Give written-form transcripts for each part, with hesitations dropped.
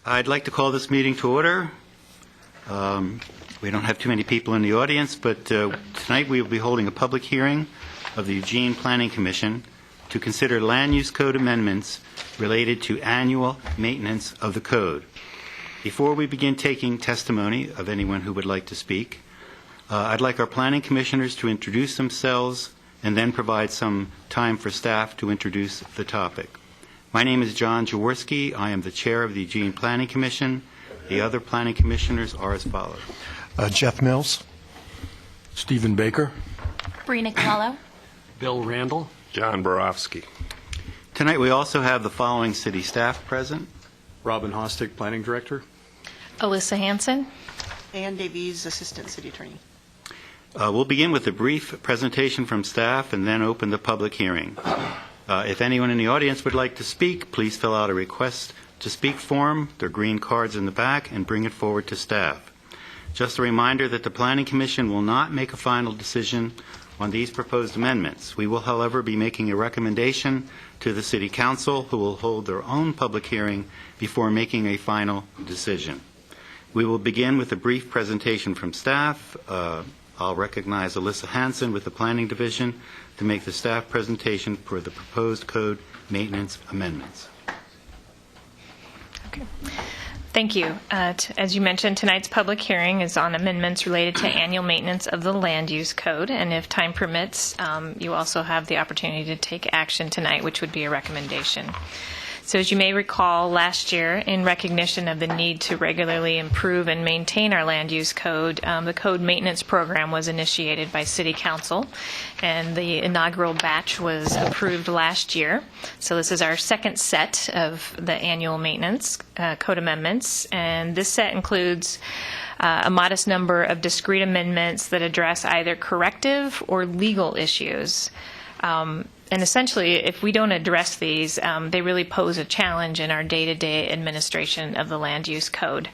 I'd like to call this meeting to order. We don't have too many people in the audience, but tonight we will be holding a public hearing of the Eugene Planning Commission to consider land use code amendments related to annual maintenance of the code. Before we begin taking testimony of anyone who would like to speak, I'd like our planning commissioners to introduce themselves and then provide some time for staff to introduce the topic. My name is John Jaworski. I am the chair of the Eugene Planning Commission. The other planning commissioners are as follows. Jeff Mills. Stephen Baker. Brina Colello. Bill Randall. John Borofsky. Tonight we also have the following city staff present. Robin Hostick, Planning Director. Alyssa Hanson. Ann Davies, Assistant City Attorney. We'll begin with a brief presentation from staff and then open the public hearing. If anyone in the audience would like to speak, please fill out a request to speak form. There are green cards in the back, and bring it forward to staff. Just a reminder that the Planning Commission will not make a final decision on these proposed amendments. We will, however, be making a recommendation to the City Council, who will hold their own public hearing before making a final decision. We will begin with a brief presentation from staff. I'll recognize Alyssa Hanson with the Planning Division to make the staff presentation for the proposed code maintenance amendments. Okay. Thank you. As you mentioned, tonight's public hearing is on amendments related to annual maintenance of the land use code, and if time permits, you also have the opportunity to take action tonight, which would be a recommendation. So as you may recall, last year, in recognition of the need to regularly improve and maintain our land use code, the code maintenance program was initiated by City Council, and the inaugural batch was approved last year. So this is our second set of the annual maintenance code amendments, and this set includes a modest number of discrete amendments that address either corrective or legal issues. And essentially, if we don't address these, they really pose a challenge in our day-to-day administration of the land use code.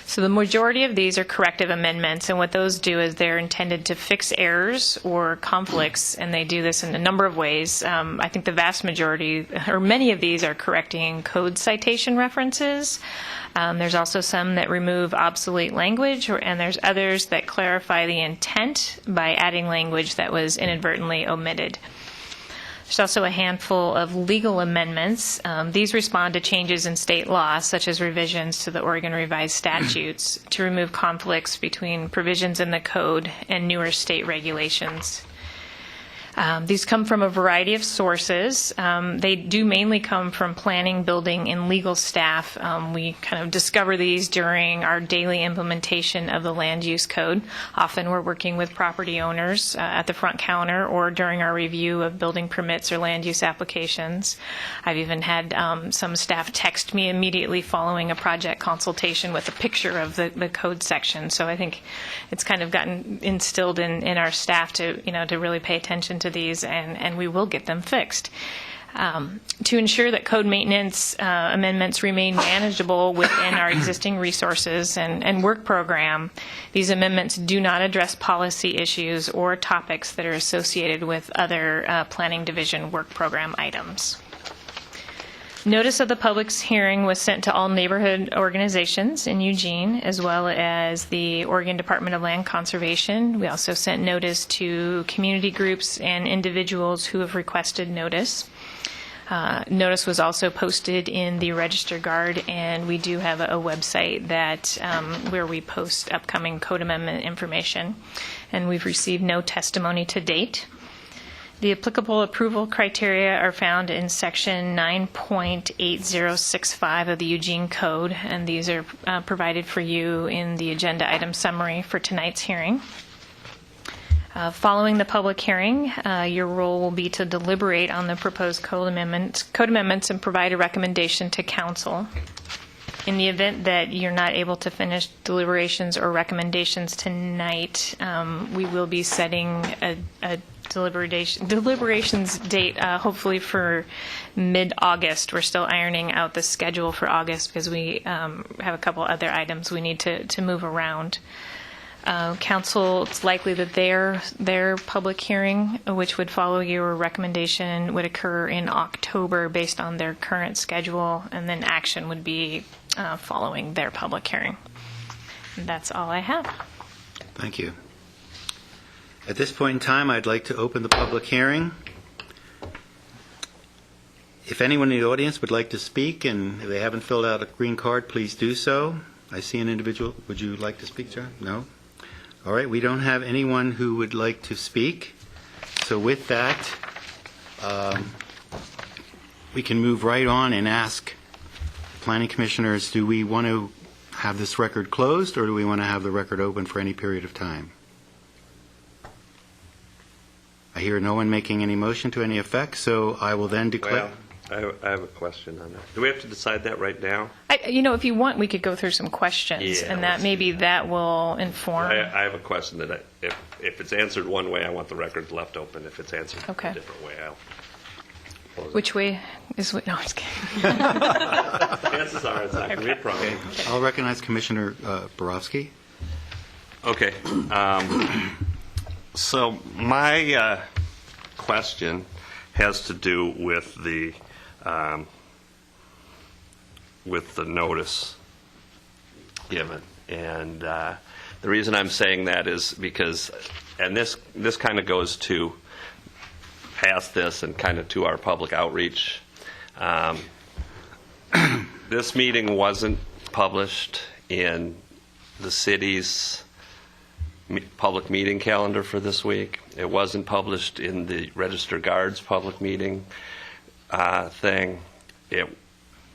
So the majority of these are corrective amendments, and what those do is they're intended to fix errors or conflicts, and they do this in a number of ways. I think the vast majority, or many of these, are correcting code citation references. There's also some that remove obsolete language, and there's others that clarify the intent by adding language that was inadvertently omitted. There's also a handful of legal amendments. These respond to changes in state law, such as revisions to the Oregon Revised Statutes, to remove conflicts between provisions in the code and newer state regulations. These come from a variety of sources. They do mainly come from planning, building, and legal staff. We kind of discover these during our daily implementation of the land use code. Often we're working with property owners at the front counter or during our review of building permits or land use applications. I've even had some staff text me immediately following a project consultation with a picture of the code section. So I think it's kind of gotten instilled in our staff to really pay attention to these, and we will get them fixed. To ensure that code maintenance amendments remain manageable within our existing resources and work program, these amendments do not address policy issues or topics that are associated with other Planning Division work program items. Notice of the public hearing was sent to all neighborhood organizations in Eugene, as well as the Oregon Department of Land Conservation. We also sent notice to community groups and individuals who have requested notice. Notice was also posted in the Register Guard, and we do have a website that where we post upcoming code amendment information. And we've received no testimony to date. The applicable approval criteria are found in section 9.8065 of the Eugene Code, and these are provided for you in the agenda item summary for tonight's hearing. Following the public hearing, your role will be to deliberate on the proposed code amendments and provide a recommendation to council. In the event that you're not able to finish deliberations or recommendations tonight, we will be setting a deliberations date, hopefully for mid-August. We're still ironing out the schedule for August because we have a couple other items we need to move around. Council, it's likely that their public hearing, which would follow your recommendation, would occur in October based on their current schedule, and then action would be following their public hearing. And that's all I have. Thank you. At this point in time, I'd like to open the public hearing. If anyone in the audience would like to speak and they haven't filled out a green card, please do so. I see an individual. Would you like to speak, John? No? All right, we don't have anyone who would like to speak. So with that, we can move right on and ask planning commissioners, do we want to have this record closed, or do we want to have the record open for any period of time? I hear no one making any motion to any effect, so I will then declare... Well, I have a question on that. Do we have to decide that right now? If you want, we could go through some questions, Yeah, and that let's maybe do that will inform. I have a question that if it's answered one way, I want the record left open. If it's answered Okay. a different way, I'll close it. Which way is what? No, I'm just kidding. Chances are it's not going to be a problem. I'll recognize Commissioner Borowski. Okay. So my question has to do with the notice given, and the reason I'm saying that is because, and this kind of goes to past this and kind of to our public outreach. This meeting wasn't published in the city's public meeting calendar for this week. It wasn't published in the Register Guards public meeting thing.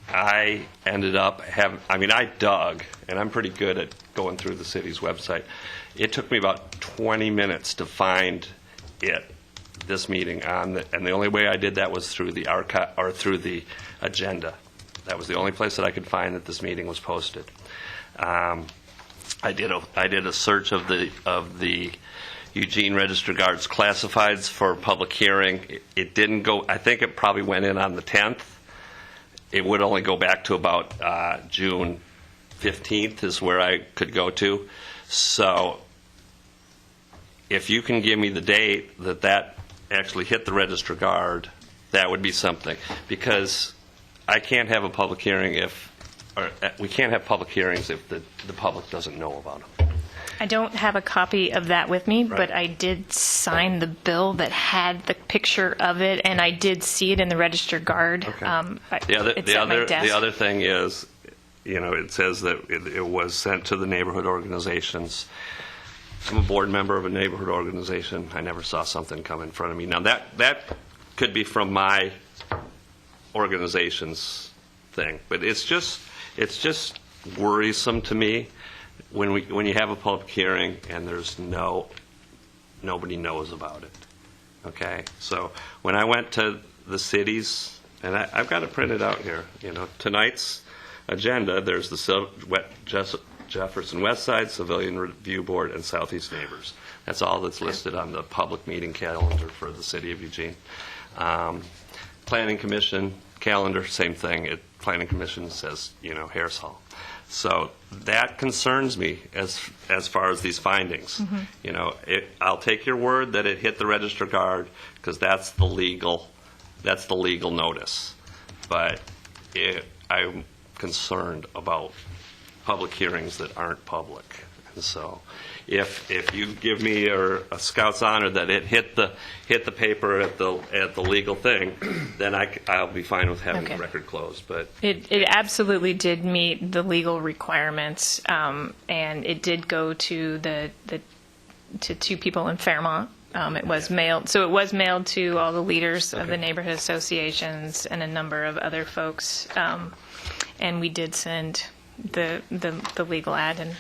I ended up I dug, and I'm pretty good at going through the city's website. It took me about 20 minutes to find this meeting and the only way I did that was through the archive or through the agenda. That was the only place that I could find that this meeting was posted. I did a search of the Eugene Register Guards classifieds for public hearing. It didn't go. I think it probably went in on the 10th. It would only go back to about June 15th is where I could go to. So if you can give me the date that actually hit the Register Guard, that would be something. Because I can't have a public hearing we can't have public hearings if the public doesn't know about them. I don't have a copy of that with me, Right. but I did sign the bill that had the picture of it, and I did see it in the Register Guard. Okay. It's at my desk. The other thing is, it says that it was sent to the neighborhood organizations. I'm a board member of a neighborhood organization. I never saw something come in front of me. Now that could be from my organization's thing, but it's just worrisome to me when you have a public hearing and there's nobody knows about it. Okay, so when I went to the cities, and I've got it printed out here. Tonight's agenda. There's the Jefferson West Side Civilian Review Board and Southeast Neighbors. That's all that's listed on the public meeting calendar for the city of Eugene. Planning Commission calendar, same thing. Planning Commission says, Harris Hall. So that concerns me as far as these findings. Mm-hmm. I'll take your word that it hit the Register Guard because that's the legal notice. But I'm concerned about public hearings that aren't public. And so if you give me a scout's honor that it hit the paper at the legal thing, then I'll be fine with having the record closed. But it absolutely did meet the legal requirements, and it did go to to two people in Fairmont. It was mailed, so it was mailed to all the leaders of the neighborhood associations and a number of other folks, and we did send the legal ad and.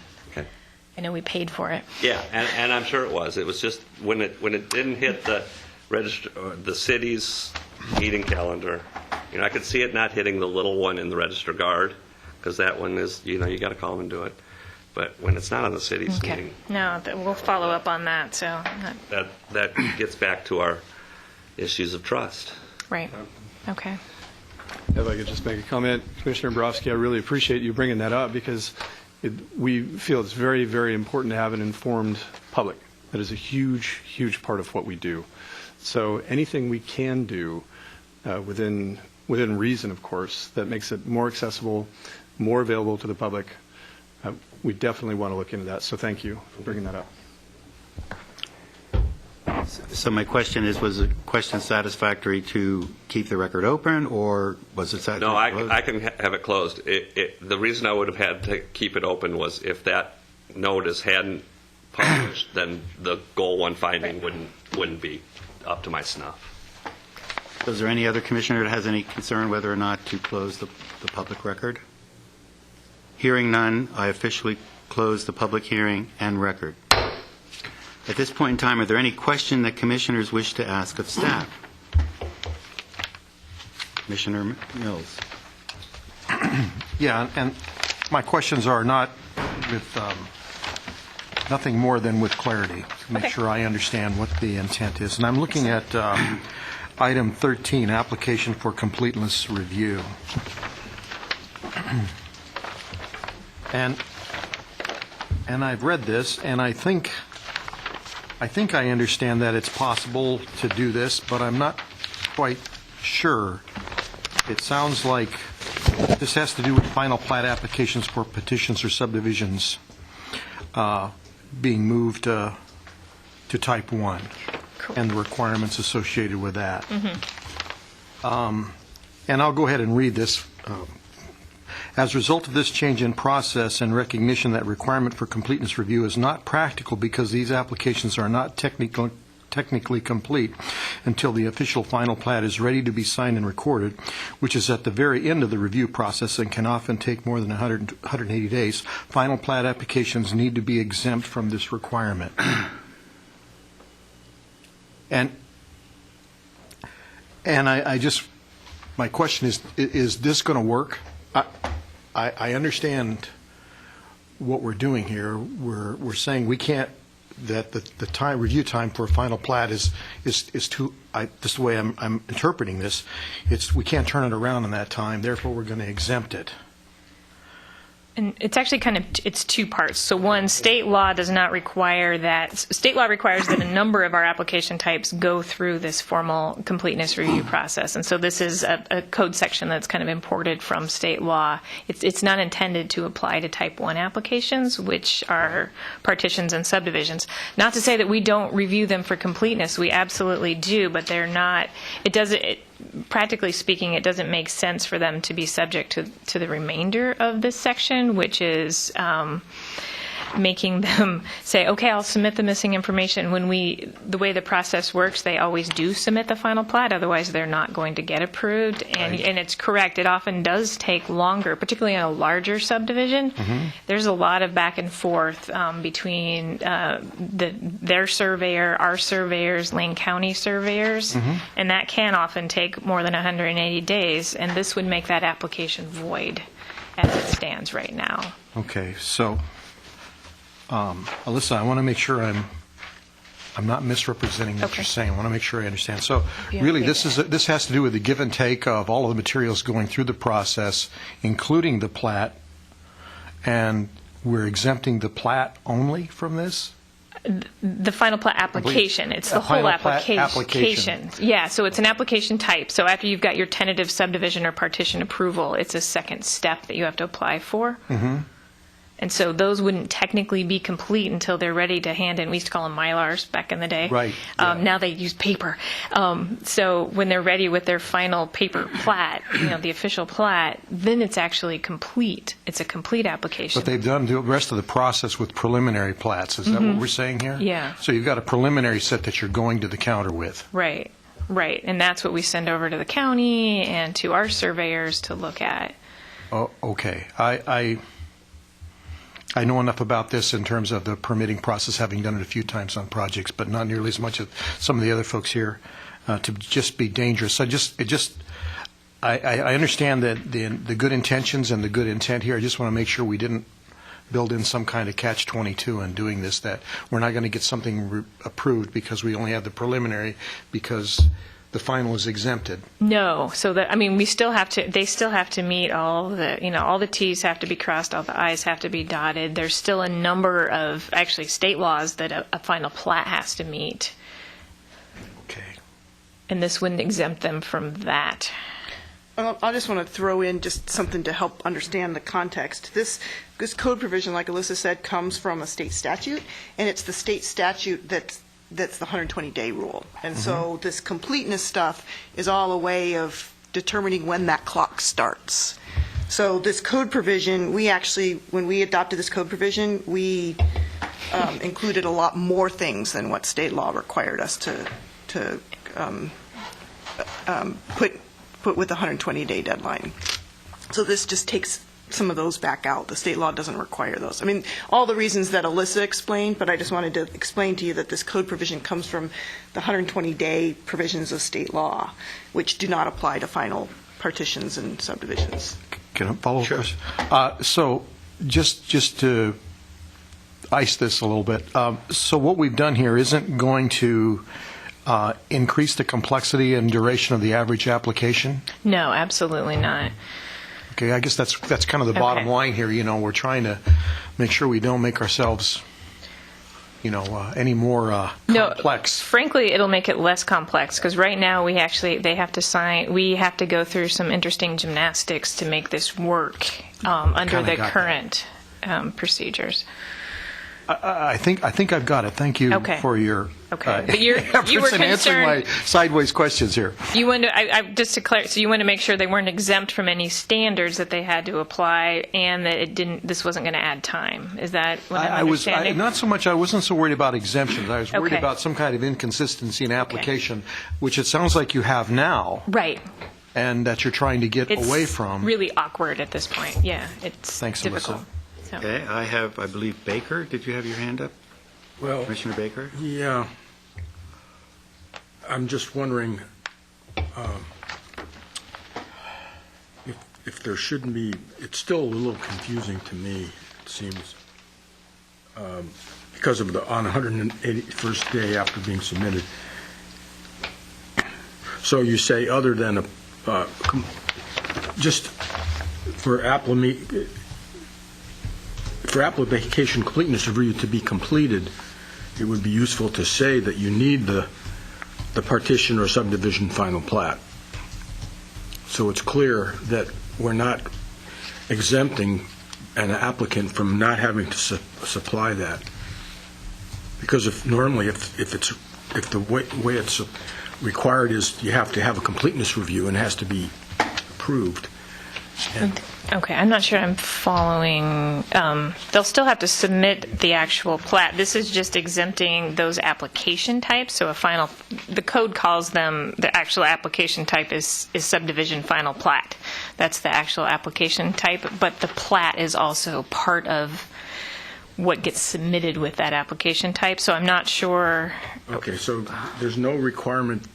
I know we paid for it. Yeah, and I'm sure it was. It was just when it didn't hit the register, the city's meeting calendar. I could see it not hitting the little one in the Register Guard because that one is you got to call them and do it. But when it's not on the city's meeting, no, we'll follow up on that. So that gets back to our issues of trust. Right. Okay. If I could just make a comment, Commissioner Borowski, I really appreciate you bringing that up because We feel it's very, very important to have an informed public. That is a huge, huge part of what we do. So anything we can do within reason, of course, that makes it more accessible, more available to the public, we definitely want to look into that. So thank you for bringing that up. So my question is, was the question satisfactory to keep the record open, or was it satisfactory? No, I can have it closed. The reason I would have had to keep it open was if that notice hadn't published, then the Goal 1 finding wouldn't be up to my snuff. Is there any other commissioner that has any concern whether or not to close the public record? Hearing none, I officially close the public hearing and record. At this point in time, are there any questions that commissioners wish to ask of staff? Commissioner Mills. Yeah, and my questions are not with nothing more than with clarity, to make sure I understand what the intent is. And I'm looking at item 13, application for completeness review. And I've read this, and I think I understand that it's possible to do this, but I'm not quite sure. It sounds like this has to do with final plat applications for petitions or subdivisions being moved to type 1 and the requirements associated with that. And I'll go ahead and read this. As a result of this change in process and recognition that requirement for completeness review is not practical because these applications are not technically complete until the official final plat is ready to be signed and recorded, which is at the very end of the review process and can often take more than 180 days, final plat applications need to be exempt from this requirement. And I just, my question is this going to work? I understand what we're doing here. We're saying we can't, that the review time for a final plat is too, this is the way I'm interpreting this, we can't turn it around in that time, therefore we're going to exempt it. And it's actually it's two parts. So one, state law does not require that. State law requires that a number of our application types go through this formal completeness review process. And so this is a code section that's kind of imported from state law. It's not intended to apply to type 1 applications, which are partitions and subdivisions. Not to say that we don't review them for completeness. We absolutely do, but they're not, practically speaking, it doesn't make sense for them to be subject to the remainder of this section, which is making them say, okay, I'll submit the missing information. The way the process works, they always do submit the final plat, otherwise they're not going to get approved. And it's correct, it often does take longer, particularly in a larger subdivision. There's a lot of back and forth between their surveyor, our surveyors, Lane County surveyors, and that can often take more than 180 days, and this would make that application void as it stands right now. Okay, so Alyssa, I want to make sure I'm not misrepresenting what you're saying. I want to make sure I understand. So really, this has to do with the give and take of all of the materials going through the process, including the plat, and we're exempting the plat only from this? The final plat application. It's the whole application. Yeah, so it's an application type. So after you've got your tentative subdivision or partition approval, it's a second step that you have to apply for. And so those wouldn't technically be complete until they're ready to hand in. We used to call them Mylars back in the day. Right. Now they use paper. So when they're ready with their final paper plat, the official plat, then it's actually complete. It's a complete application. But they've done the rest of the process with preliminary plats. Is that what we're saying here? Yeah. So you've got a preliminary set that you're going to the counter with. Right. And that's what we send over to the county and to our surveyors to look at. Oh, okay. I know enough about this in terms of the permitting process, having done it a few times on projects, but not nearly as much as some of the other folks here, to just be dangerous. I understand that the good intentions and the good intent here. I just want to make sure we didn't build in some kind of catch-22 in doing this, that we're not going to get something approved because we only have the preliminary, because the final is exempted. No, so that, I mean, they still have to meet all the Ts have to be crossed, all the Is have to be dotted. There's still a number of, actually, state laws that a final plat has to meet, Okay. and this wouldn't exempt them from that. I just want to throw in just something to help understand the context. This code provision, like Alyssa said, comes from a state statute, and it's the state statute that's the 120-day rule. And so this completeness stuff is all a way of determining when that clock starts. So this code provision, when we adopted this code provision, we included a lot more things than what state law required us to put with the 120-day deadline. So this just takes some of those back out. The state law doesn't require those. I mean, all the reasons that Alyssa explained, but I just wanted to explain to you that this code provision comes from the 120-day provisions of state law, which do not apply to final partitions and subdivisions. Can I follow up? Sure. So just to ice this a little bit, so what we've done here isn't going to increase the complexity and duration of the average application? No, absolutely not. Okay, I guess that's kind of the bottom Okay. line here. We're trying to make sure we don't make ourselves, any more complex. Frankly, it'll make it less complex because right now we have to go through some interesting gymnastics to make this work under Kinda the got current procedures. I think I've got it. Thank you Okay. for your Okay. But you were efforts in answering my concerned. sideways questions here. You want to, just to clarify, so you want to make sure they weren't exempt from any standards that they had to apply, and that this wasn't going to add time. Is that what I'm understanding? Not so much. I wasn't so worried about exemptions. I was worried Okay. about some kind of inconsistency in application, which it sounds like you have now, Right. and that you're trying to get It's away from. really awkward at this point. Yeah, it's Thanks, difficult. Alyssa. So. Okay, I believe, Baker. Did you have your hand up? Well, Commissioner Baker? yeah. I'm just wondering if there shouldn't be, it's still a little confusing to me, it seems, because of on 181st day after being submitted. So you say other than just for application completeness review to be completed, it would be useful to say that you need the partition or subdivision final plat. So it's clear that we're not exempting an applicant from not having to supply that. Because if the way it's required is you have to have a completeness review and it has to be approved. Okay, I'm not sure I'm following. They'll still have to submit the actual plat. This is just exempting those application types. So the code calls them, the actual application type is subdivision final plat. That's the actual application type, but the plat is also part of what gets submitted with that application type. So I'm not sure. Okay, so there's no requirement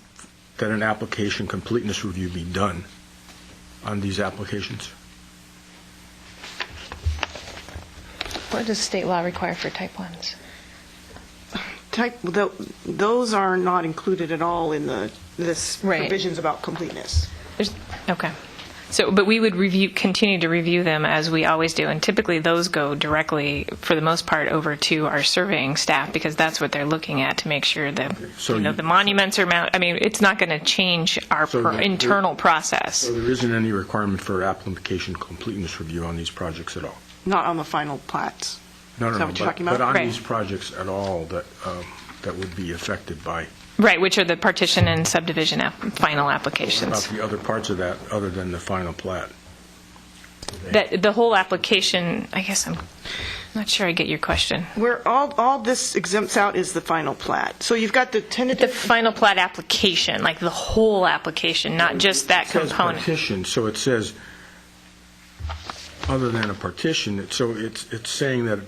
that an application completeness review be done on these applications? What does state law require for type 1s? Those are not included at all in this Right. provisions about completeness. Okay. So, but we would continue to review them as we always do, and typically those go directly, for the most part, over to our surveying staff because that's what they're looking at to make sure that the monuments are mounted. I mean, it's not going to change our internal process. So there isn't any requirement for application completeness review on these projects at all? Not on the final plats. No, Is that what you're talking about? But on Right. these projects at all that would be affected by Right, which are the partition and subdivision final about applications. the other parts of that other than the final plat? The whole application, I guess I'm not sure I get your question. Where all this exempts out is the final plat. So you've got the The tentative. final plat application, like the whole application, not just that It says component. partition, so it says other than a partition, so it's saying that,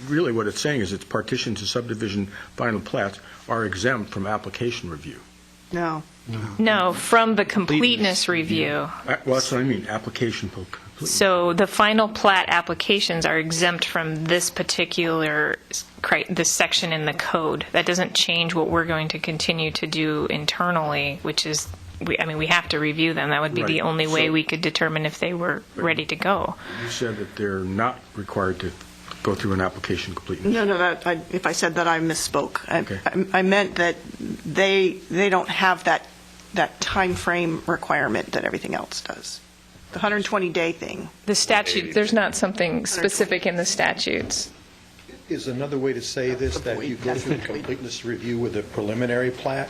really what it's saying is its partitions and subdivision final plats are exempt from application review. No. No, from the completeness review. Well, that's what I mean, application complete. So the final plat applications are exempt from this particular, this section in the code. That doesn't change what we're going to continue to do internally, which is we have to review them. That would be the Right. only way So- we could determine if they were ready to go. You said that they're not required to go through an application completeness. No, if I said that, I misspoke. Okay. I meant that they don't have that time frame requirement that everything else does. The 120-day thing. The statute, there's not something specific in the statutes. Is another way to say this that you go through the completeness review with a preliminary plat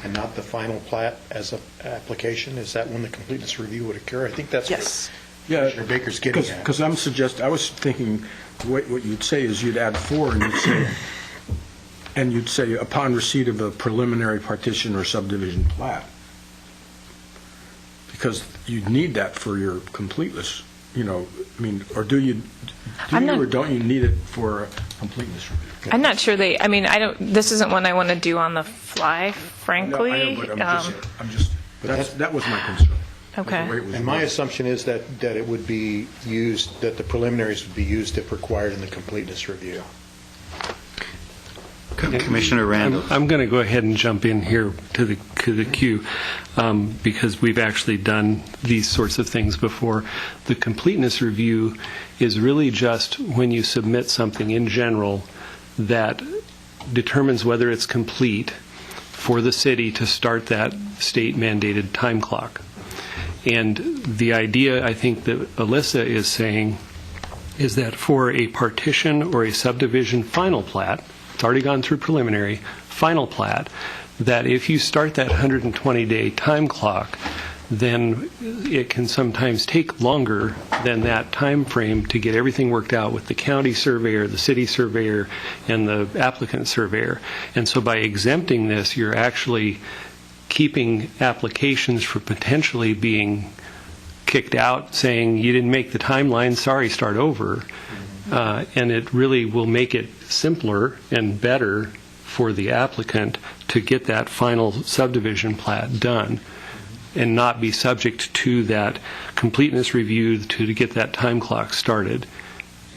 and not the final plat as an application? Is that when the completeness review would occur? I think that's Yes. Yeah, Commissioner Baker's getting at. because I was thinking, what you'd say is you'd add 4, and you'd say upon receipt of a preliminary partition or subdivision plat. Because you'd need that for your completeness, or do you or don't you need it for a completeness review? I'm not sure this isn't one I want to do on the fly, frankly. I know, but that was my concern. Okay. The way it was And my worded. assumption is that it would be used, that the preliminaries would be used if required in the completeness review. Commissioner Randall. I'm going to go ahead and jump in here to the queue because we've actually done these sorts of things before. The completeness review is really just when you submit something in general that determines whether it's complete for the city to start that state-mandated time clock. And the idea, I think, that Alyssa is saying is that for a partition or a subdivision final plat, it's already gone through preliminary, final plat, that if you start that 120-day time clock, then it can sometimes take longer than that time frame to get everything worked out with the county surveyor, the city surveyor, and the applicant surveyor. And so by exempting this, you're actually keeping applications from potentially being kicked out, saying you didn't make the timeline, sorry, start over. And it really will make it simpler and better for the applicant to get that final subdivision plat done and not be subject to that completeness review to get that time clock started.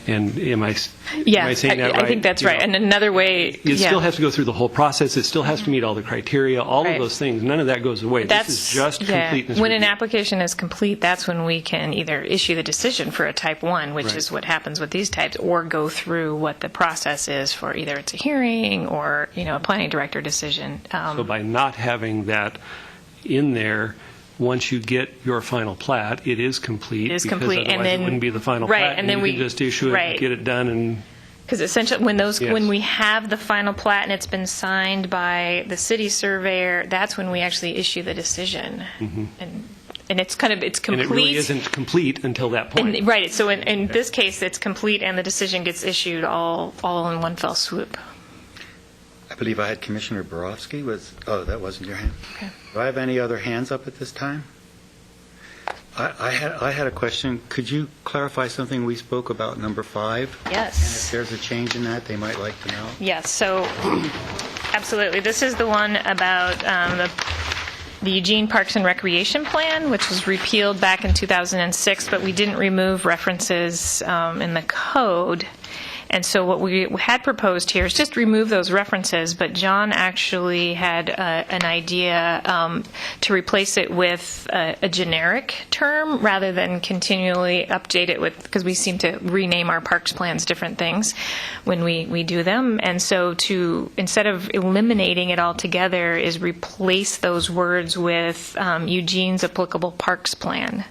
And am I saying that right? I think that's right. And another way, it still has to go through the whole process. It still has to meet all the criteria, all Right. of those things. None of that goes away. This is just completeness When an review. application is complete, that's when we can either issue the decision for a type 1, which Right. is what happens with these types, or go through what the process is for either it's a hearing or, a planning director decision. So by not having that in there, once you get your final plat, it is complete. It is because complete, and otherwise then- it wouldn't be the final right, plat. and then you we- can just issue it, right. get it done, and Because essentially, when Yes. we have the final plat and it's been signed by the city surveyor, that's when we actually issue the decision. And it's complete. Mm-hmm. and it really isn't complete until that point. Right. So in this case, it's complete, and the decision gets issued all in one fell swoop. I believe I had Commissioner Borowski. That wasn't your hand? Okay. Do I have any other hands up at this time? I had a question. Could you clarify something we spoke about, number 5? Yes. And if there's a change in that, they might like to know. Yes, so absolutely. This is the one about the Eugene Parks and Recreation Plan, which was repealed back in 2006, but we didn't remove references in the code. And so what we had proposed here is just remove those references, but John actually had an idea to replace it with a generic term rather than continually update it with, because we seem to rename our parks plans different things when we do them. And so instead of eliminating it altogether, is replace those words with Eugene's applicable parks plan.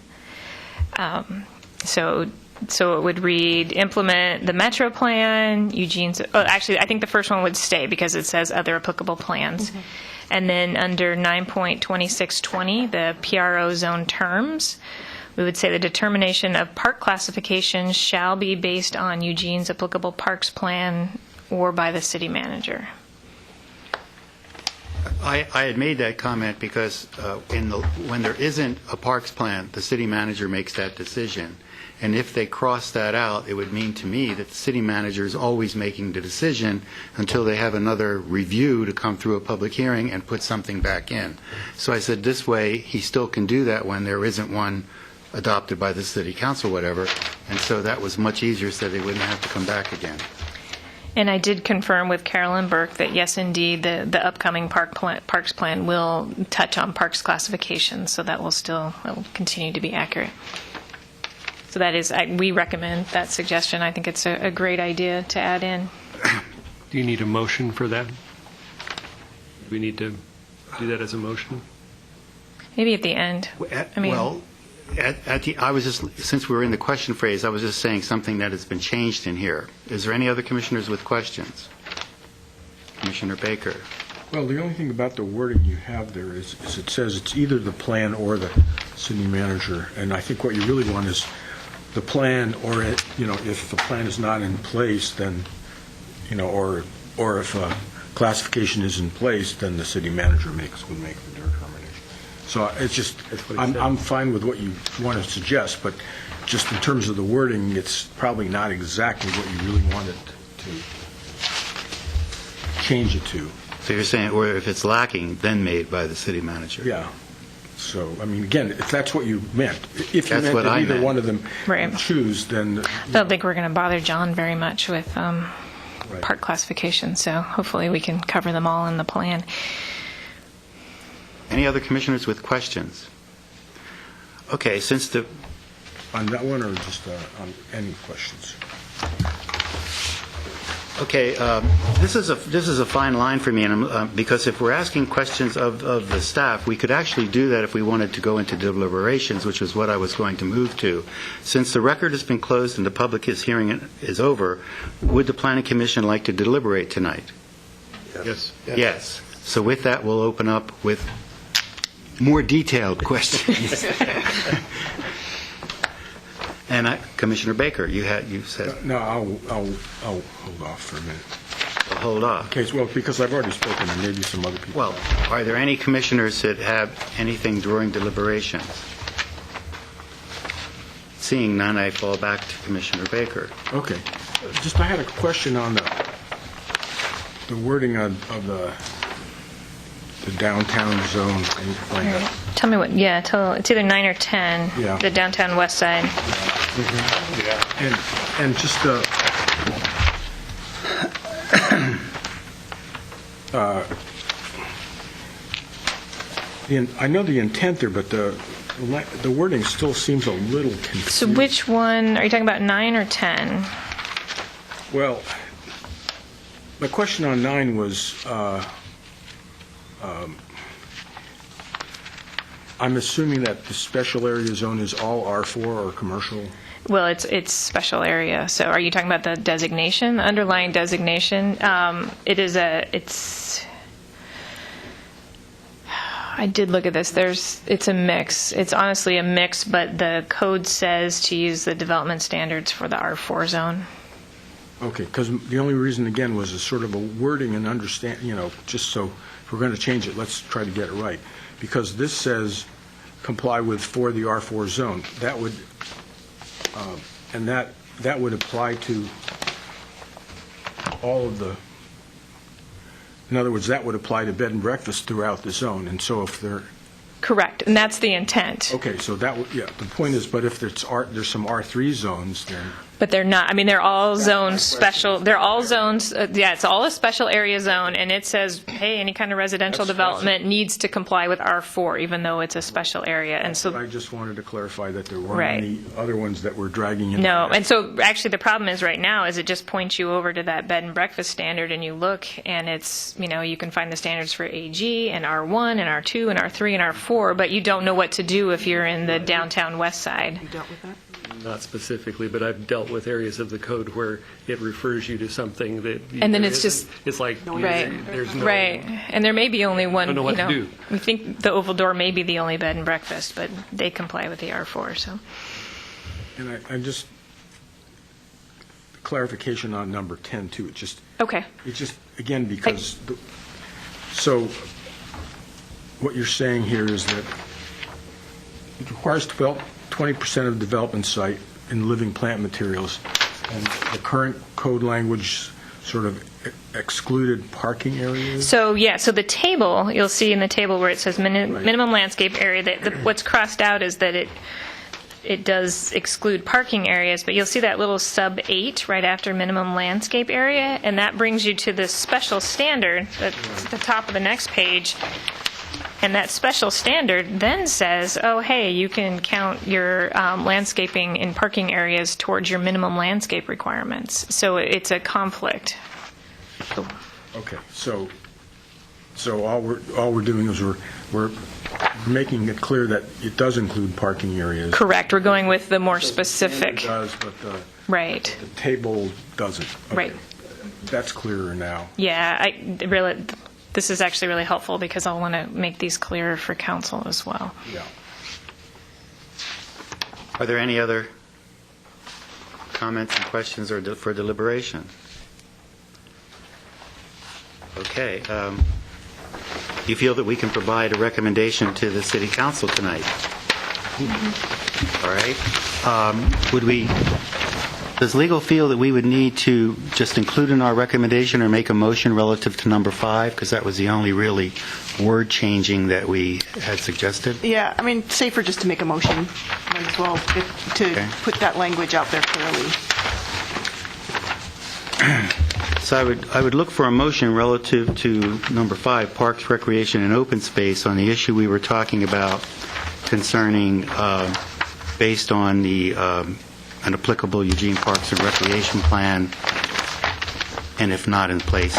So it would read, implement the Metro Plan, Eugene's, actually, I think the first one would stay because it says other applicable plans. And then under 9.2620, the PRO zone terms, we would say the determination of park classification shall be based on Eugene's applicable parks plan or by the city manager. I had made that comment because when there isn't a parks plan, the city manager makes that decision. And if they cross that out, it would mean to me that the city manager is always making the decision until they have another review to come through a public hearing and put something back in. So I said this way, he still can do that when there isn't one adopted by the city council, whatever. And so that was much easier so they wouldn't have to come back again. And I did confirm with Carolyn Burke that, yes, indeed, the upcoming parks plan will touch on parks classification, so that will continue to be accurate. So that is, we recommend that suggestion. I think it's a great idea to add in. Do you need a motion for that? Do we need to do that as a motion? Maybe at the end. I was just, since we were in the question phrase, I was just saying something that has been changed in here. Is there any other commissioners with questions? Commissioner Baker. Well, the only thing about the wording you have there is it says it's either the plan or the city manager, and I think what you really want is the plan, or if the plan is not in place, then or if classification is in place, then the city manager would make the determination. So it's just, I'm fine with what you want to suggest, but just in terms of the wording, it's probably not exactly what you really wanted to change it to. So you're saying, or if it's lacking, then made by the city manager. Yeah. So, I mean, again, if that's what you meant, if you That's meant what that I either meant. one of them Right. choose, then I don't think we're going to bother John very much with park classification, so hopefully we can cover them all in the plan. Any other commissioners with questions? Okay, since the on that one, or just on any questions? Okay, this is a fine line for me, and because if we're asking questions of the staff, we could actually do that if we wanted to go into deliberations, which is what I was going to move to. Since the record has been closed and the public hearing is over, would the Planning Commission like to deliberate tonight? Yes. Yes. So with that, we'll open up with more detailed questions. And Commissioner Baker, you said. No, I'll hold off for a minute. We'll hold off. Okay, well, because I've already spoken, and maybe some other people. Well, are there any commissioners that have anything during deliberations? Seeing none, I fall back to Commissioner Baker. Okay. Just, I had a question on the wording of the downtown zone. Can you explain that? Tell me what, it's either 9 or 10, Yeah. the downtown west side. And just I know the intent there, but the wording still seems a little confusing. So which one, are you talking about 9 or 10? Well, my question on 9 was, I'm assuming that the special area zone is all R4 or commercial? Well, it's special area. So are you talking about the designation, the underlying designation? I did look at this. It's a mix. It's honestly a mix, but the code says to use the development standards for the R4 zone. Okay, because the only reason, again, was a sort of a wording and understand, just so if we're going to change it, let's try to get it right. Because this says comply with for the R4 zone. That would, and that would apply to all of the, in other words, that would apply to bed and breakfast throughout the zone. And so if they're, Correct, and that's the intent. okay, so that would, the point is, but if there's some R3 zones, then. But they're not. I mean, they're all zones special. They're all zones. It's all a special area zone, and it says, hey, any kind of residential development needs to comply with R4, even though it's a special area. And so I just wanted to clarify that there weren't Right. any other ones that were dragging in. no, and so actually the problem is right now is it just points you over to that bed and breakfast standard, and you look, and it's you can find the standards for AG and R1 and R2 and R3 and R4, but you don't know what to do if you're in the downtown west side. You dealt with that? Not specifically, but I've dealt with areas of the code where it refers you to something that. And then it's just- It's like, Right. there's no. Right, and there may be only one. Don't know what to do. We think the Oval Door may be the only bed and breakfast, but they comply with the R4. So And I'm just, clarification on number 10 too. It just, again, because, so what you're saying here is that it requires 20% of development site in living plant materials, and the current code language sort of excluded parking areas? So the table, you'll see in the table where it says minimum landscape area, that what's crossed out is that it does exclude parking areas, but you'll see that little sub 8 right after minimum landscape area, and that brings you to this special standard that's at the top of the next page. And that special standard then says, oh, hey, you can count your landscaping and parking areas towards your minimum landscape requirements. So it's a conflict. Okay, so all we're doing is we're making it clear that it does include parking areas. Correct. We're going with the more specific. It does, but Right. the table doesn't. Okay. Right. That's clearer now. Yeah, this is actually really helpful because I'll want to make these clearer for council as well. Yeah. Are there any other comments and questions or for deliberation? Okay. Do you feel that we can provide a recommendation to the city council tonight? All right. Does legal feel that we would need to just include in our recommendation or make a motion relative to number 5? Because that was the only really word changing that we had suggested. Yeah, I mean, safer just to make a motion, might as well, to put that language out there clearly. So I would look for a motion relative to number 5, Parks, Recreation, and Open Space, on the issue we were talking about concerning, based on the an applicable Eugene Parks and Recreation Plan, and if not in place,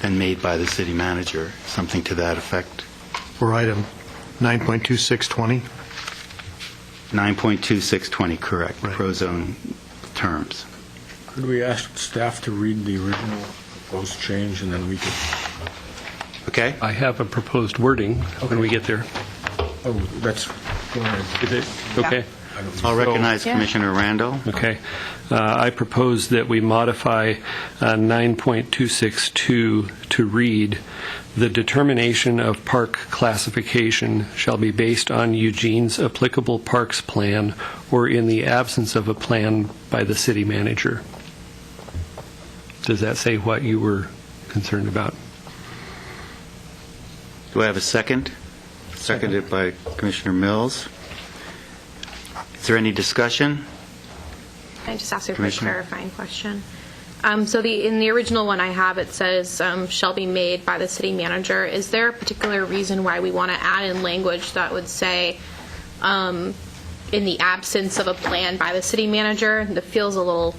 then made by the city manager, something to that effect. For item 9.2620. 9.2620, correct, Right. Prozone terms. Could we ask staff to read the original proposed change, and then we could... Okay? I have a proposed wording when we get there. Oh, that's... Go ahead. Is it okay? I don't I'll think so. recognize Commissioner Randall. Okay. I propose that we modify 9.262 to read, "The determination of park classification shall be based on Eugene's applicable parks plan or in the absence of a plan by the city manager." Does that say what you were concerned about? Do I have a second? Seconded by Commissioner Mills. Is there any discussion? Can I just ask a quick Commissioner? clarifying question? So in the original one I have, it says shall be made by the city manager. Is there a particular reason why we want to add in language that would say in the absence of a plan by the city manager? That feels a little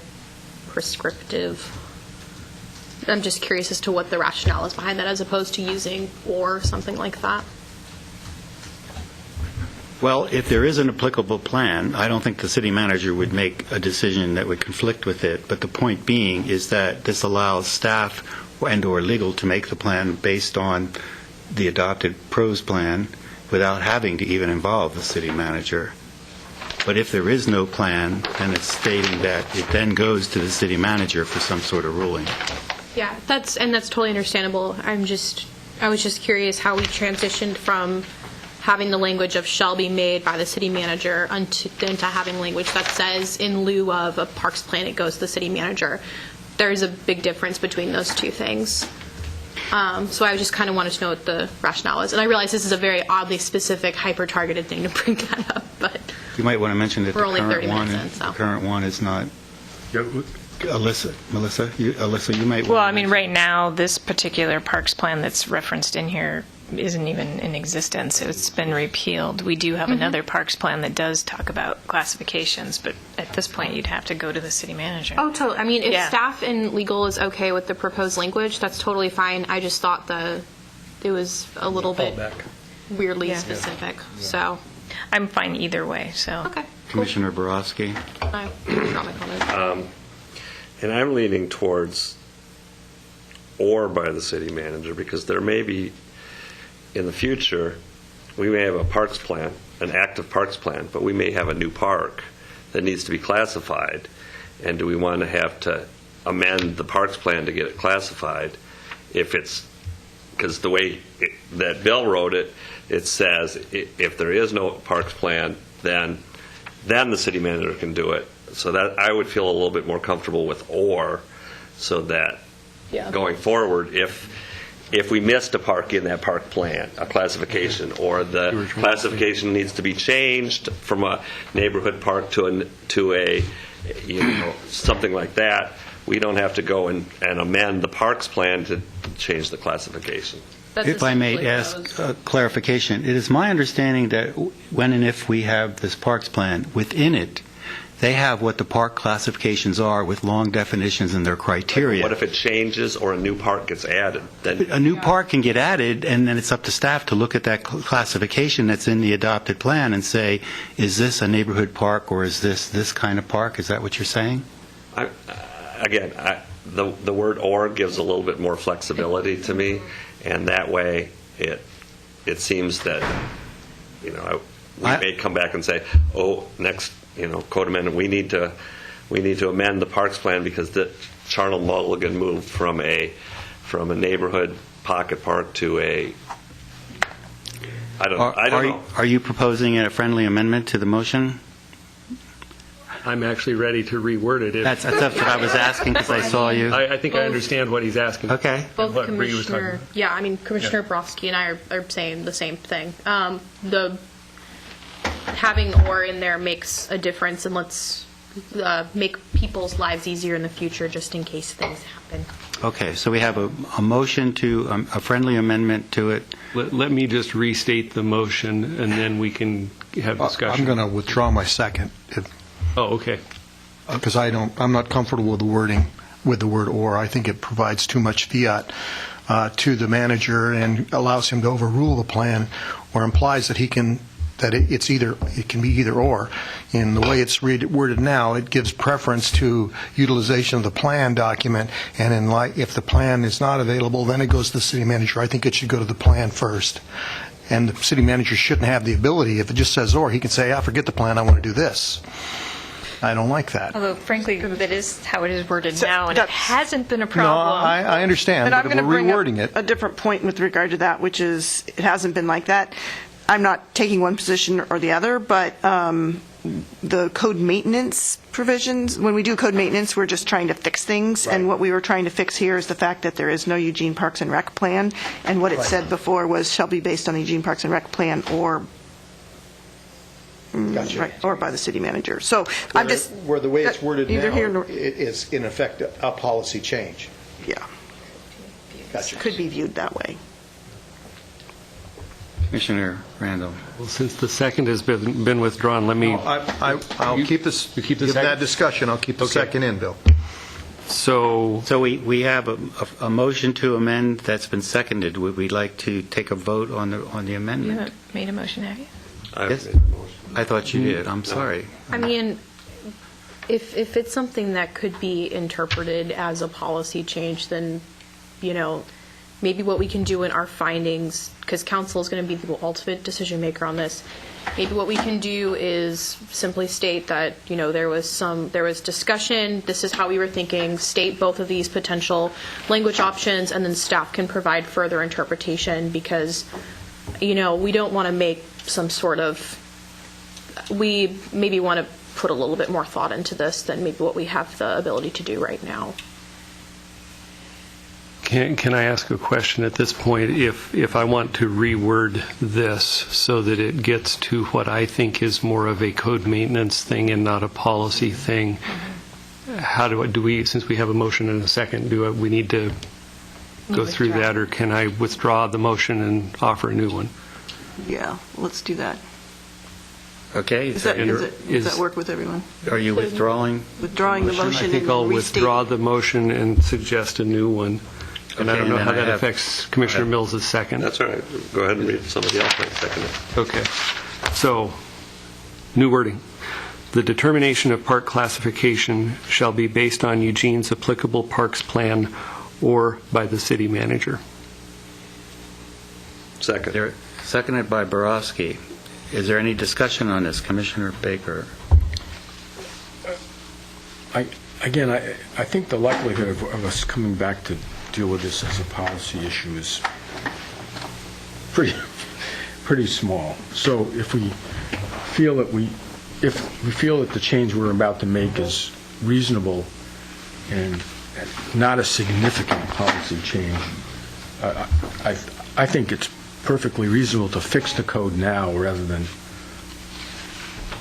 prescriptive. I'm just curious as to what the rationale is behind that, as opposed to using or something like that. Well, if there is an applicable plan, I don't think the city manager would make a decision that would conflict with it. But the point being is that this allows staff and/or legal to make the plan based on the adopted PROS plan without having to even involve the city manager. But if there is no plan, then it's stating that it then goes to the city manager for some sort of ruling. Yeah, that's totally understandable. I was just curious how we transitioned from having the language of shall be made by the city manager into having language that says in lieu of a parks plan, it goes to the city manager. There's a big difference between those two things. So I just kind of wanted to know what the rationale is. And I realize this is a very oddly specific, hyper-targeted thing to bring that up, but You might want to mention that We're only 30 the minutes in, so. current one is not. Alyssa, you might. Well, I mean, right now, this particular parks plan that's referenced in here isn't even in existence. It's been repealed. We do have another parks plan that does talk about classifications, but at this point, you'd have to go to the city manager. Oh, totally. I mean, if Yeah. staff and legal is okay with the proposed language, that's totally fine. I just thought it was a little bit weirdly Yeah. specific. So, I'm fine either way, so. okay. Commissioner Borowski. I withdraw my comment. And I'm leaning towards or by the city manager, because there may be, in the future, we may have a parks plan, an active parks plan, but we may have a new park that needs to be classified. And do we want to have to amend the parks plan to get it classified? Because the way that Bill wrote it, it says if there is no parks plan, then the city manager can do it. So that I would feel a little bit more comfortable with or, so that going forward, if if we missed a park in that park plan, a classification, or the classification needs to be changed from a neighborhood park to a something like that, we don't have to go and amend the parks plan to change the classification. That's If I may essentially what I was- ask clarification, it is my understanding that when and if we have this parks plan, within it, they have what the park classifications are with long definitions and their criteria. What if it changes or a new park gets added? Then A new park can get added, and then it's up to staff to look at that classification that's in the adopted plan and say, is this a neighborhood park or is this kind of park? Is that what you're saying? The word "or" gives a little bit more flexibility to me, and that way it seems that we may come back and say, oh, next code amendment, we need to amend the parks plan because the Charles Mulligan moved from a neighborhood pocket park to a I don't know. Are you proposing a friendly amendment to the motion? I'm actually ready to reword it. That's what I was asking because I saw you. I think I understand what he's asking. Okay. Both What Bree was talking Commissioner, about. Commissioner Brodsky and I are saying the same thing. The having "or" in there makes a difference, and let's make people's lives easier in the future, just in case things happen. Okay, so we have a motion to, a friendly amendment to it. Let me just restate the motion, and then we can have discussion. I'm going to withdraw my second, Oh, okay. because I'm not comfortable with the wording, with the word "or." I think it provides too much fiat to the manager and allows him to overrule the plan, or implies that it can be either or. In the way it's worded now, it gives preference to utilization of the plan document, and if the plan is not available, then it goes to the city manager. I think it should go to the plan first. And the city manager shouldn't have the ability, if it just says "or," he can say, forget the plan, I want to do this. I don't like that. Although frankly, that is how it is worded So now, and it that's- hasn't been a No, problem. I understand, And I'm but going if to we're bring up rewording it. a different point with regard to that, which is it hasn't been like that. I'm not taking one position or the other, but the code maintenance provisions, when we do code maintenance, we're just trying to fix things. And what we were trying to fix here is the fact that there is no Eugene Parks and Rec plan. And what it said before was shall be based on the Eugene Parks and Rec plan or Gotcha. right, or by the city manager. So I'm just. Where the way it's worded Neither now, here nor- it is in effect a policy change. Yeah, Gotcha. could be viewed that way. Commissioner Randall. Well, since the second has been withdrawn, let me, I'll keep this, you keep the give second? that discussion, I'll keep the Okay. second in, Bill. so, So we have a motion to amend that's been seconded. Would we like to take a vote on the You amendment? haven't made a motion, have you? Yes. I thought you did. I'm sorry. I mean, if it's something that could be interpreted as a policy change, then, maybe what we can do in our findings, because council is going to be the ultimate decision maker on this, maybe what we can do is simply state that, there was discussion, this is how we were thinking, state both of these potential language options, and then staff can provide further interpretation, because, we don't want to make some sort of, we maybe want to put a little bit more thought into this than maybe what we have the ability to do right now. can I ask a question at this point? If I want to reword this so that it gets to what I think is more of a code maintenance thing and not a policy thing, how do we, since we have a motion and a second, do we need to go through Withdraw. that, or can I withdraw the motion and offer a new one? Yeah, let's do that. Okay. Does that work with everyone? Are you withdrawing? Withdrawing the motion I and think I'll restate- withdraw the motion and suggest a new one. And I Okay, don't know and how then I that have- affects Commissioner Mills' second. That's all right. Go ahead and read somebody else might second it. Okay. So, new wording. The determination of park classification shall be based on Eugene's applicable parks plan or by the city manager. Second. There- Seconded by Borowski. Is there any discussion on this, Commissioner Baker? I think the likelihood of us coming back to deal with this as a policy issue is pretty small. So if we feel that the change we're about to make is reasonable and not a significant policy change, I think it's perfectly reasonable to fix the code now rather than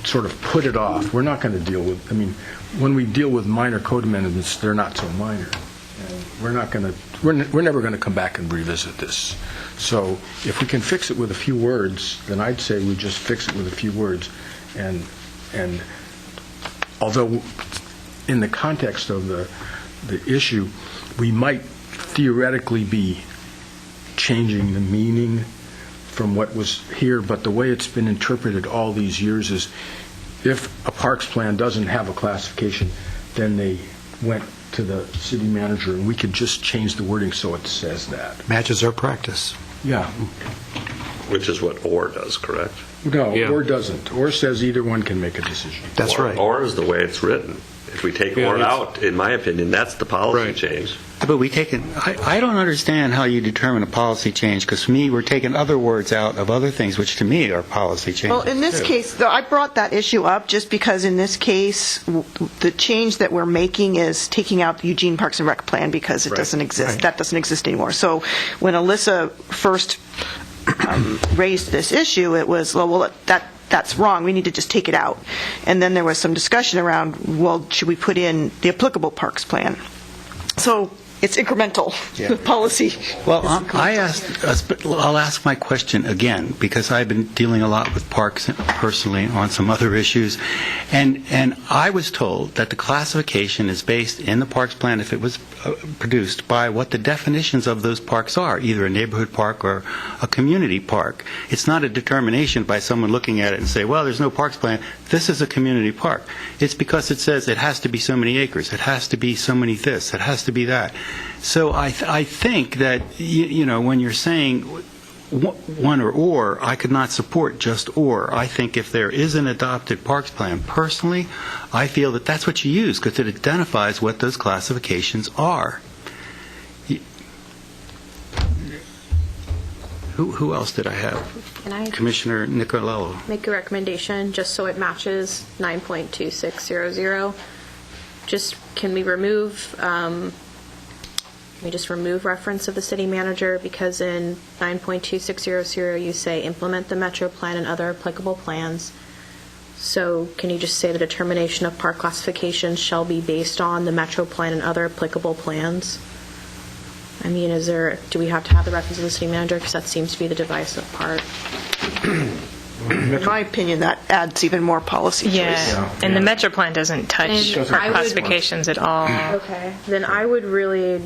sort of put it off. We're not going to deal with, I mean, when we deal with minor code amendments, they're not so minor. And we're never going to come back and revisit this. So if we can fix it with a few words, then I'd say we just fix it with a few words. And although in the context of the issue, we might theoretically be changing the meaning from what was here, but the way it's been interpreted all these years is if a parks plan doesn't have a classification, then they went to the city manager, and we could just change the wording so it says that. Matches our practice. Yeah. Which is what "or" does, correct? No, Yeah. or doesn't. Or says either one can make a decision. That's right. Or is the way it's written. If we take Yeah, "or" it's- out, in my opinion, that's the policy Right. change. But we take it, I don't understand how you determine a policy change, because to me, we're taking other words out of other things, which to me are policy changes. Well, in this too. case, though, I brought that issue up just because in this case, the change that we're making is taking out the Eugene Parks and Rec plan because it doesn't exist. Right. That doesn't exist anymore. So when Alyssa first raised this issue, it was, well, that's wrong. We need to just take it out. And then there was some discussion around, well, should we put in the applicable parks plan? So it's incremental policy. Well, I'll ask my question again, because I've been dealing a lot with parks personally on some other issues, and I was told that the classification is based in the parks plan, if it was produced, by what the definitions of those parks are, either a neighborhood park or a community park. It's not a determination by someone looking at it and say, well, there's no parks plan, this is a community park. It's because it says it has to be so many acres, it has to be so many this, it has to be that. So I think that, you know, when you're saying one or, I could not support just or. I think if there is an adopted parks plan, personally, I feel that that's what you use, because it identifies what those classifications are. Who else did I have? Can I Commissioner Nicolello. make a recommendation just so it matches 9.2600? Just, can we just remove reference of the city manager, because in 9.2600 you say implement the Metro Plan and other applicable plans. So can you just say the determination of park classification shall be based on the Metro Plan and other applicable plans? I mean, do we have to have the reference of the city manager, because that seems to be the divisive part? In my opinion, that adds even more policy choice. Yeah, and the Metro Plan doesn't touch And park I would- classifications at all. Okay, then I would really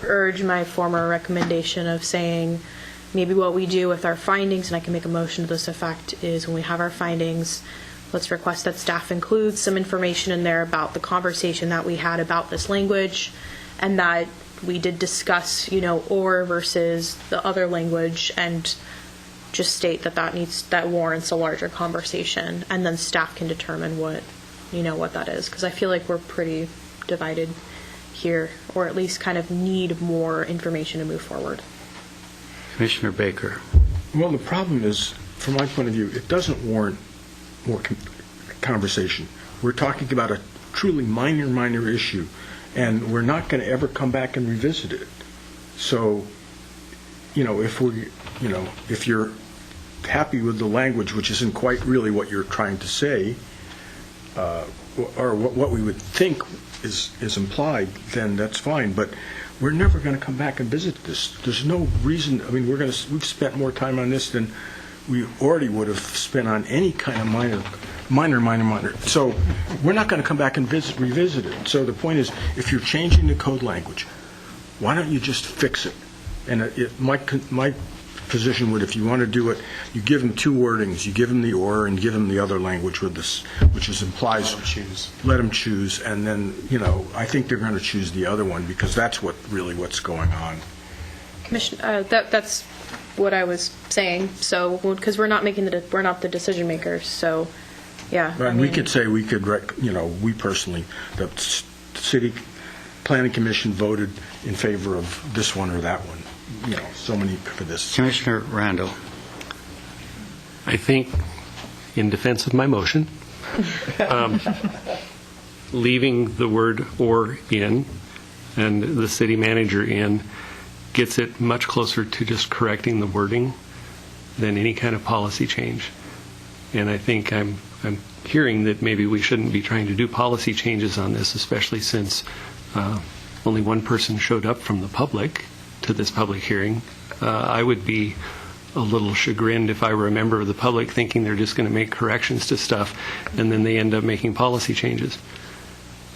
urge my former recommendation of saying maybe what we do with our findings, and I can make a motion to this effect, is when we have our findings, let's request that staff includes some information in there about the conversation that we had about this language, and that we did discuss, or versus the other language, and just state that warrants a larger conversation, and then staff can determine what that is, because I feel like we're pretty divided here, or at least kind of need more information to move forward. Commissioner Baker. Well, the problem is, from my point of view, it doesn't warrant more conversation. We're talking about a truly minor issue, and we're not going to ever come back and revisit it. So, if you're happy with the language, which isn't quite really what you're trying to say, or what we would think is implied, then that's fine. But we're never going to come back and visit this. There's no reason. I mean, we've spent more time on this than we already would have spent on any kind of minor. So we're not going to come back and revisit it. So the point is, if you're changing the code language, why don't you just fix it? And my position would, if you want to do it, you give them two wordings. You give them the or and give them the other language with this, which implies let them choose. And then, I think they're going to choose the other one, because that's what's going on. Commissioner, that's what I was saying. So, because we're not the decision makers. So, yeah. And we could say we personally, the city planning commission voted in favor of this one or that one. So many for this. Commissioner Randall. I think, in defense of my motion, leaving the word "or" in and the city manager in gets it much closer to just correcting the wording than any kind of policy change. And I think I'm hearing that maybe we shouldn't be trying to do policy changes on this, especially since only one person showed up from the public to this public hearing. I would be a little chagrined if I were a member of the public thinking they're just going to make corrections to stuff and then they end up making policy changes.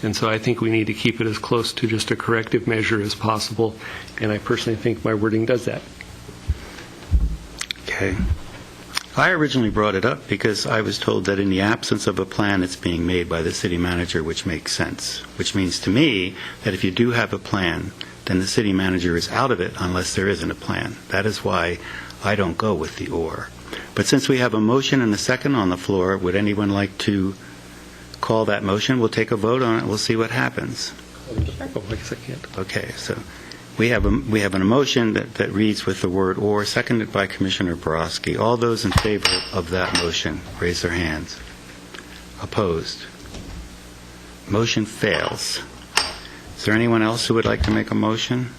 And so I think we need to keep it as close to just a corrective measure as possible, and I personally think my wording does that. Okay. I originally brought it up because I was told that in the absence of a plan, it's being made by the city manager, which makes sense, which means to me that if you do have a plan, then the city manager is out of it unless there isn't a plan. That is why I don't go with the or. But since we have a motion and a second on the floor, would anyone like to call that motion? We'll take a vote on it. We'll see what happens. Oh, I guess I can't. Okay, so we have a motion that reads with the word or, seconded by Commissioner Borowski. All those in favor of that motion, raise their hands. Opposed? Motion fails. Is there anyone else who would like to make a motion?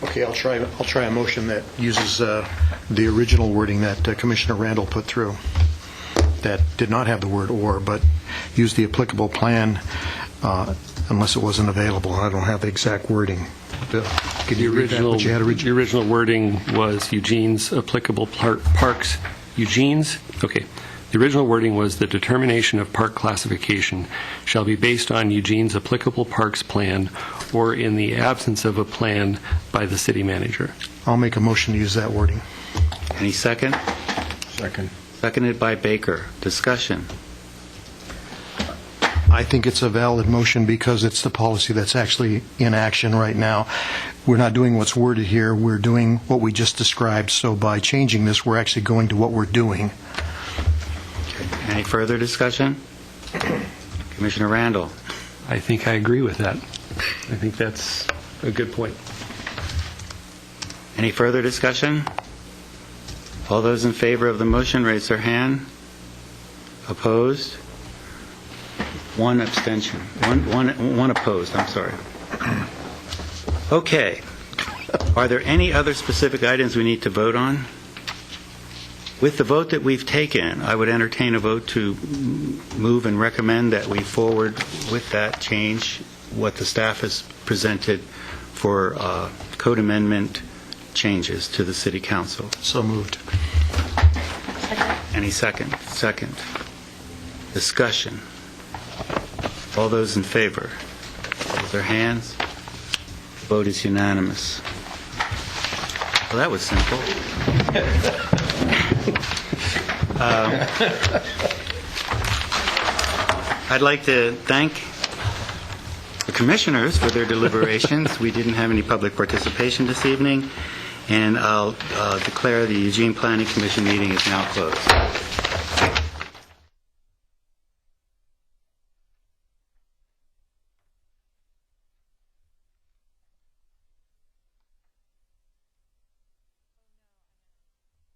Okay, I'll try a motion that uses the original wording that Commissioner Randall put through, that did not have the word or, but used the applicable plan unless it wasn't available. I don't have the exact wording. Bill, can you read that, what you had originally? The original wording was Eugene's applicable parks. Eugene's? Okay. The original wording was the determination of park classification shall be based on Eugene's applicable parks plan or in the absence of a plan by the city manager. I'll make a motion to use that wording. Any second? Second. Seconded by Baker. Discussion. I think it's a valid motion because it's the policy that's actually in action right now. We're not doing what's worded here. We're doing what we just described. So by changing this, we're actually going to what we're doing. Any further discussion? Commissioner Randall? I think I agree with that. I think that's a good point. Any further discussion? All those in favor of the motion, raise their hand. Opposed? One abstention. One opposed, I'm sorry. Okay. Are there any other specific items we need to vote on? With the vote that we've taken, I would entertain a vote to move and recommend that we forward with that change what the staff has presented for code amendment changes to the City Council. So moved. Any second? Second. Discussion. All those in favor? Raise their hands. Vote is unanimous. Well, that was simple. I'd like to thank the commissioners for their deliberations. We didn't have any public participation this evening, and I'll declare the Eugene Planning Commission meeting is now closed.